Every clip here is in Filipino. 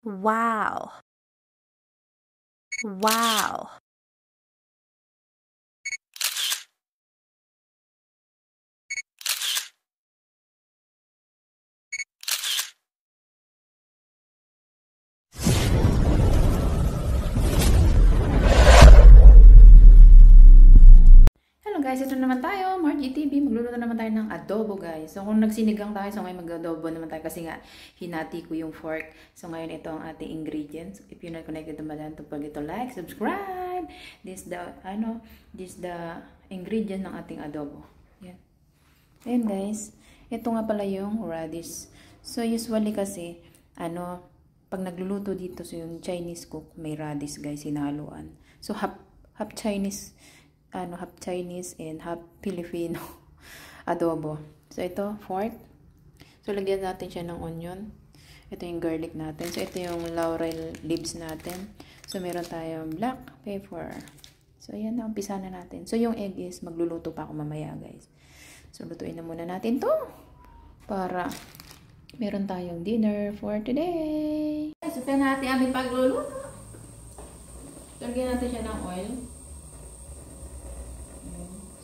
Wow. Wow. Hello guys, ito naman tayo, Margie TV. Magluluto naman tayo ng adobo guys. So kung nagsinigang tayo, so ngayon mag-adobo naman tayo kasi nga hinati ko yung fork. So ngayon ito ang ating ingredients. If you're not connected to Madan, don't forget to like, subscribe. This the ingredient ng ating adobo. Yan. Ayan guys, ito nga pala yung radish. So usually kasi, pag nagluluto dito, so yung Chinese cook, may radish guys, hinahaluan. So half Chinese, half Chinese and half Filipino adobo. So ito, fork. So lagyan natin siya ng onion. Ito yung garlic natin. So ito yung laurel leaves natin. So meron tayong black pepper. So ayan na, umpisa na natin. So yung egg is magluluto pa ako mamaya guys. So lutuin na muna natin to para meron tayong dinner for today. So ito natin aming pagluluto. So lagyan natin siya ng oil.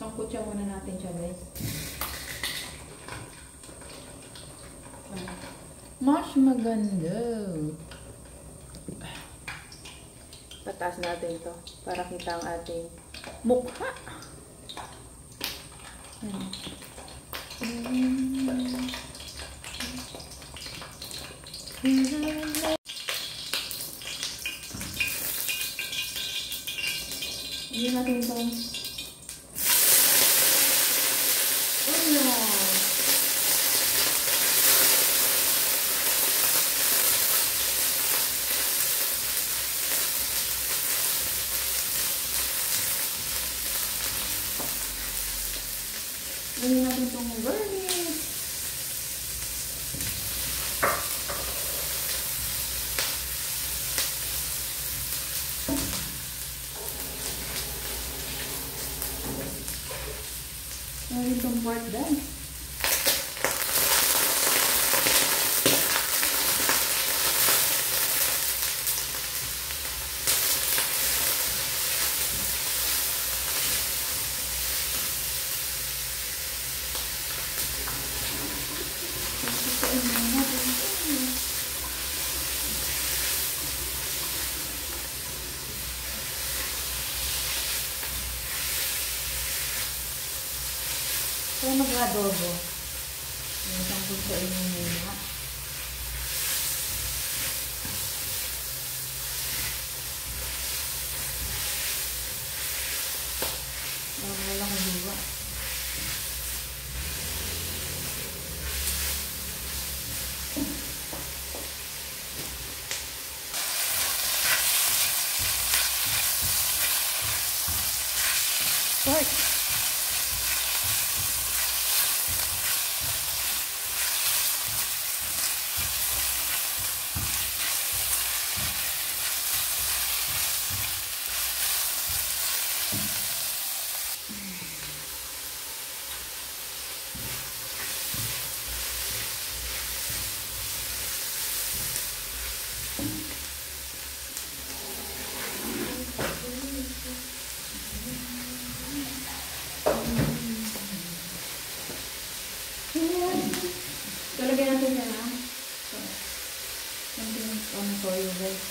Sangkutsa muna natin siya guys. Mas maganda. Pataas natin ito para kita ang ating mukha. Hindi natin itong lagyan natin itong garlic. Lagyan itong pork guys. Kaya mag-adobo. Yung tangkol sa inyo muna. Walang luwa. Pork. So, lagyan natin siya na. Something soy guys.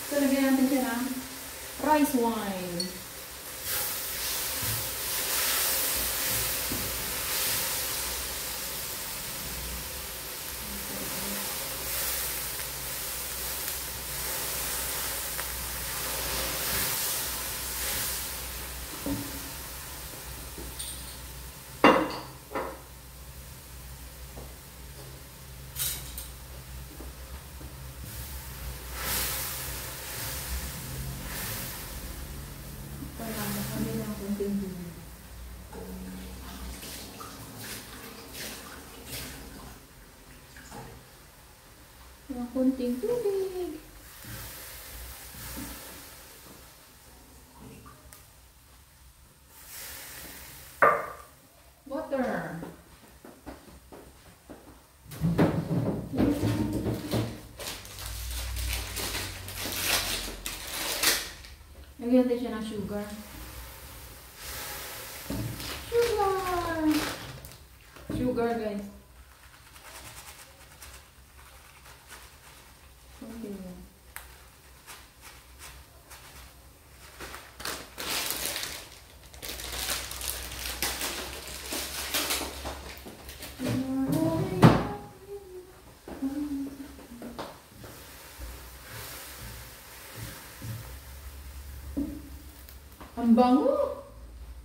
So, lagyan natin siya na rice wine. Yung kunting tubig. Lagyan natin siya ng sugar. Sugar! Sugar, guys. Okay. Ang bango!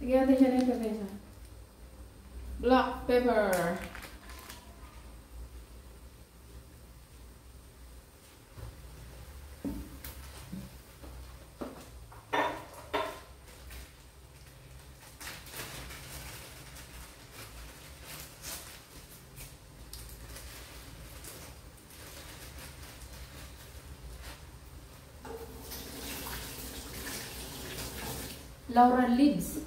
Lagyan natin siya nito, guys. Black pepper. Laurel leaves.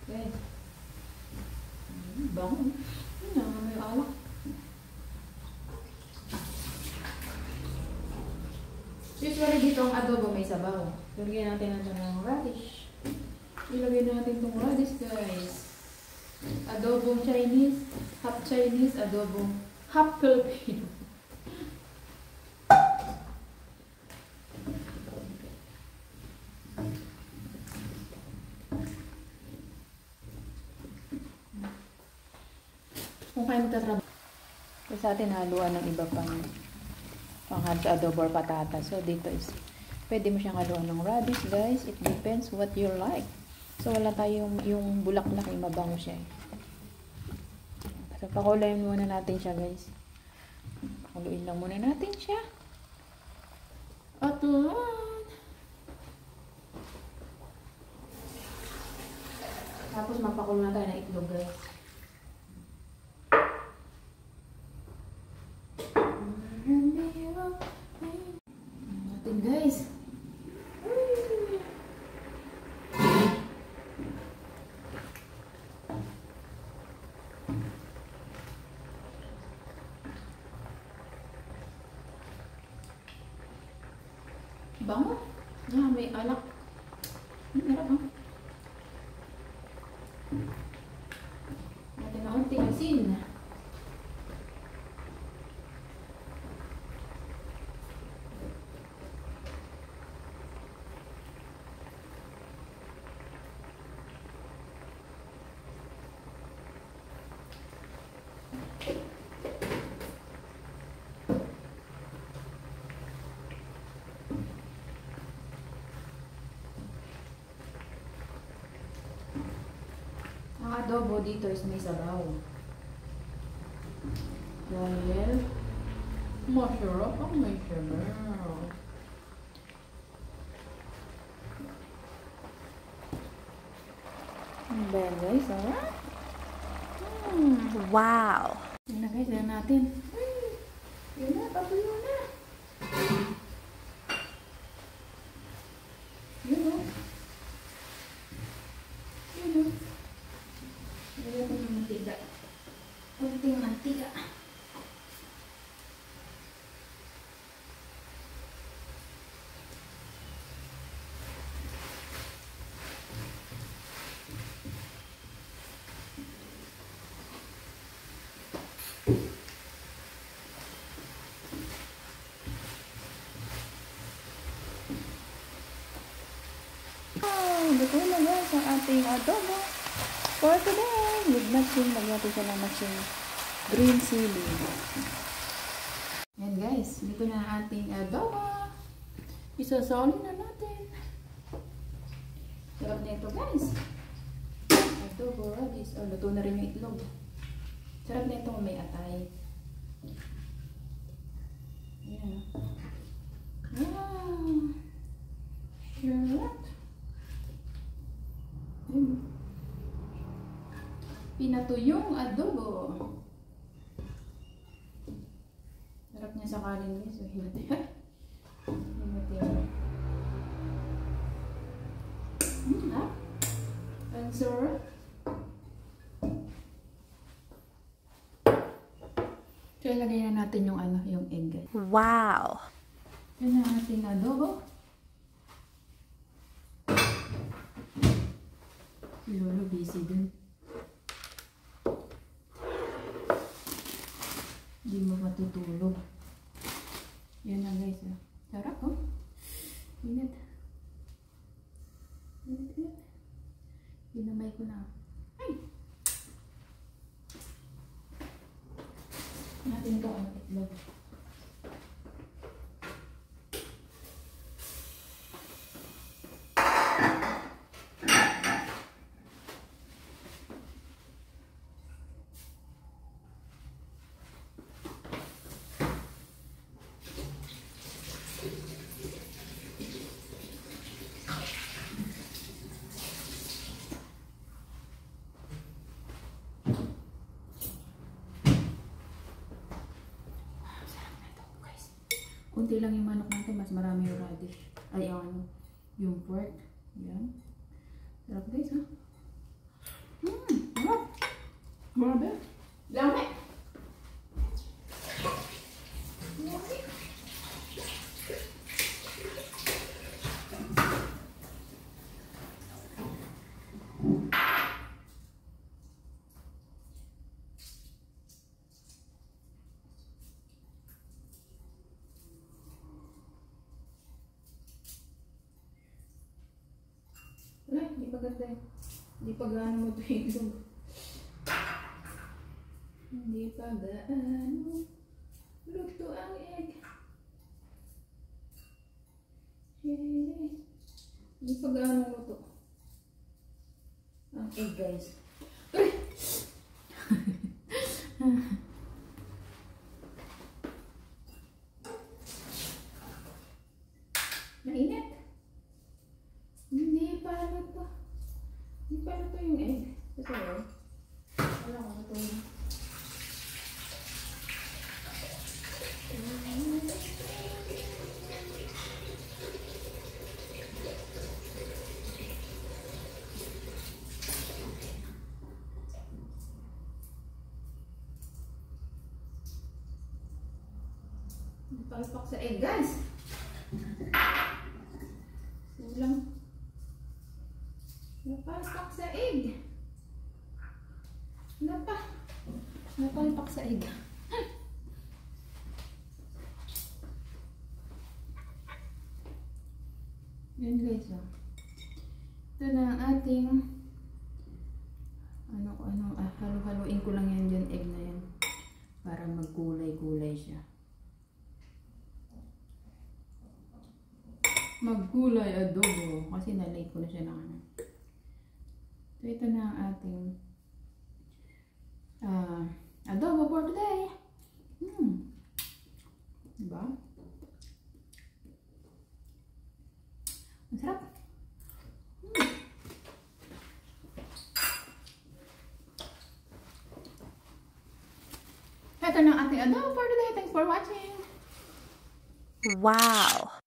Okay. Bango. May alak. Usually dito ang adobo may sabaw. Lagyan natin ng radish. Ilagay natin itong radish, guys. Adobong Chinese, half Chinese, adobong half Filipino. Kung kayo magtatrabaho. So, sa atin haluan ng iba pang adobo or patata. So, dito is, pwede mo siyang haluan ng radish, guys. It depends what you like. So, wala tayong, yung bulaklak ay mabango siya. So, pakulayin muna natin siya, guys. Pakuluin lang muna natin siya. At tapos, mapakulo na tayo ng itlog, guys. Natin, guys. Bango. May alak. Harap, ha? Natin na unting asin. Ang adobo dito is may sabaw. Dahil masarap ang may sabaw. Ang bad, guys, ha? Wow! Yan na, guys, yan natin. Yun na, papuyo na. Yun o. Yun o. Lagyan ko ng mantiga. Kunting mantiga. Luto na, guys, ang ating adobo for today. With matching, lagyan natin siya ng matching green chili. Yan, guys, luto na ang ating adobo. Isasawin na natin. Sarap na ito, guys. Adobo, radish. Oh, luto na rin yung itlog. Sarap na ito kung may atay. Yan. Wow! Sarap. Pinatuyong adobo. Sarap niya sa kanin, guys. So, hinati. Ha? Ang sarap. So, ilagay na natin yung yung egg. Wow! Yan ang ating adobo. busy dun. Hindi mo matutulog. Yan na guys. Sarap oh. Init. Init. Pinamay ko na. Ay! Natin ito ang itlog. Kunti lang yung manok natin, mas marami yung radish. Ay, yung pork. Yan. Sarap guys, ha? Sarap. Grabe. Dami. Wala, hindi pa ganda eh. Hindi pa gaano mo ito yung hindi pa gaano luto ang egg. Hindi pa gaano luto ang egg guys. Mainit. Hindi pa luto. Hindi pa luto yung egg. Kasi wala ko luto yun. Napalpak sa egg guys. Sulang. Napalpak sa egg. Napalpak sa egg. Yan guys, oh. Ito na ang ating halo-haloin ko lang yan yung egg na yan para maggulay-gulay siya. Maggulay adobo kasi nalate ko na siya ng ano. So ito na ang ating adobo for today. Diba? Masarap. Ito na ang ating adobo for today. Thanks for watching. Wow!